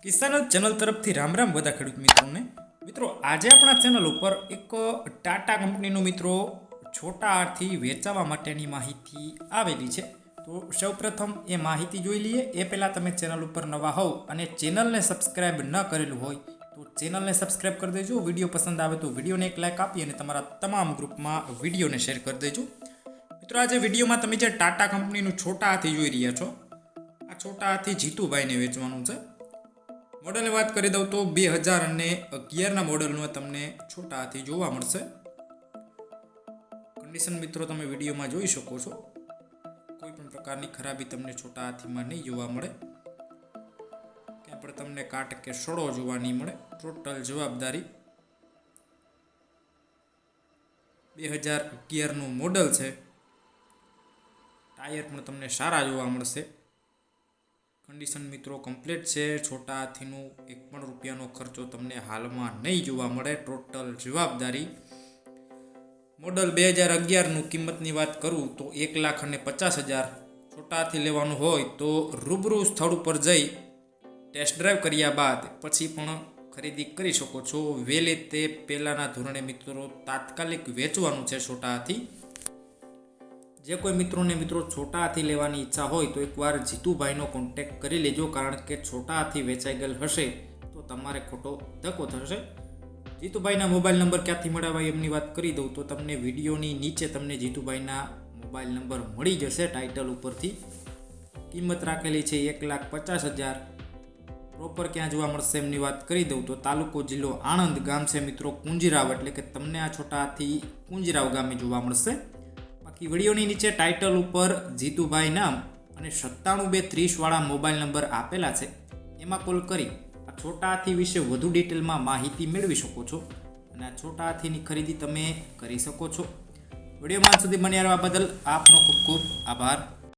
કિસાન channel તરફથી રામ રામ બધા ખેડૂત મિત્રોને. મિત્રો આજે આપણા ચેનલ ઉપર એક ટાટા કંપનીનું મિત્રો છોટા હારથી વેચાવા માટેની માહિતી આવેલી છે. તો સૌપ્રથમ એ માહિતી જોઈ લઈએ. એ પહેલાં તમે ચેનલ ઉપર નવા હોવ અને ચેનલને સબસ્ક્રાઈબ ન કરેલું હોય તો ચેનલને સબસ્ક્રાઈબ કરી દેજો. વિડીયો પસંદ આવે તો વિડીયોને એક લાઇક આપી અને તમારા તમામ ગ્રુપમાં વિડીયોને શેર કરી દેજો. મિત્રો આજે વિડીયોમાં તમે જે ટાટા કંપનીનું છોટા હાથી જોઈ રહ્યા છો, આ છોટા હાથી જીતુભાઈને વેચવાનું છે. મોડલની વાત કરી દઉં તો 2011ના મોડલનું તમને છોટા હાથી જોવા મળશે. કન્ડિશન મિત્રો તમે વિડીયોમાં જોઈ શકો છો. કોઈ પણ પ્રકારની ખરાબી તમને છોટા હાથીમાં નહીં જોવા મળે. ક્યાં પણ તમને કાટ કે સડો જોવા નહીં મળે. ટોટલ જવાબદારી. 2011નું મોડલ છે. ટાયર પણ તમને સારા જોવા મળશે. કન્ડિશન મિત્રો કમ્પ્લીટ છે. છોટા હાથીનું એક પણ રૂપિયાનો ખર્ચો તમને હાલમાં નહીં જોવા મળે. ટોટલ જવાબદારી. મોડલ 2011નું કિંમતની વાત કરું તો 1,50,000. છોટા હાથી લેવાનું હોય તો રૂબરૂ સ્થળ ઉપર જઈ ટેસ્ટ ડ્રાઈવ કર્યા બાદ પછી પણ ખરીદી કરી શકો છો. વહેલે તે પહેલાંના ધોરણે મિત્રો તાત્કાલિક વેચવાનું છે છોટા હાથી. જે કોઈ મિત્રોને છોટા હાથી લેવાની ઈચ્છા હોય તો એકવાર જીતુભાઈનો કોન્ટેક્ટ કરી લેજો, કારણ કે છોટા હાથી વેચાઈ ગયેલ હશે તો તમારે ખોટો ધક્કો થશે. જીતુભાઈના મોબાઈલ નંબર ક્યાંથી મેળવવા એમની વાત કરી દઉં તો તમને વિડીયોની નીચે તમને જીતુભાઈના મોબાઈલ નંબર મળી જશે ટાઇટલ ઉપરથી. કિંમત રાખેલી છે 1,50,000. પ્રોપર ક્યાં જોવા મળશે એમની વાત કરી દઉં તો તાલુકો જિલ્લો આણંદ, ગામ છે મિત્રો કુંજરાવ, એટલે કે તમને આ છોટા હાથી કુંજરાવ ગામે જોવા મળશે. બાકી વિડીયોની નીચે ટાઇટલ ઉપર જીતુભાઈ નામ અને 97,230 વાળા મોબાઈલ નંબર આપેલા છે. એમાં કોલ કરી આ છોટા હાથી વિશે વધુ ડિટેલમાં માહિતી મેળવી શકો છો અને આ છોટા હાથીની ખરીદી તમે કરી શકો છો. વિડીયોમાં સુધી બન્યા રહેવા બદલ આપનો ખૂબ ખૂબ આભાર.